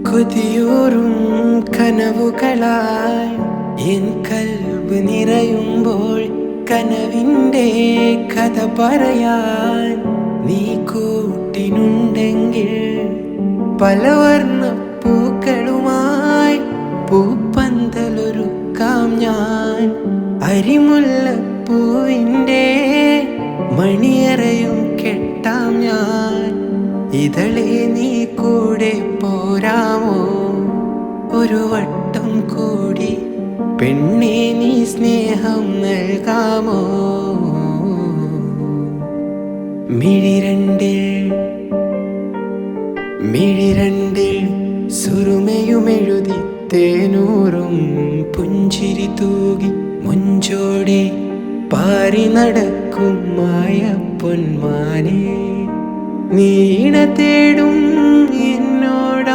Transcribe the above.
കൊതിയൂറും കനവുകളായി N കൽബ് നിറയുമ്പോൾ കനവിൻ്റെ കഥ പറയാൻ നീ കൂട്ടിനുണ്ടെങ്കിൽ പലവർണ്ണ പൂക്കളുമായി പൂപ്പന്തലൊരുക്കാം ഞാൻ. അരിമുല്ലപ്പൂവിൻ്റെ മണിയറയും കെട്ടാം ഞാൻ. ഇതളെ നീ കൂടെ പോരാമോ ഒരു വട്ടം കൂടി പെണ്ണെ നീ സ്നേഹം നൽകാമോ. മിഴിരണ്ടിൽ സുറുമയുമെഴുതി തേനൂറും പുഞ്ചിരി തൂകി മുഞ്ചോടെ പാറി നടക്കും മായ പൊന്മാനെ. നീണ തേടും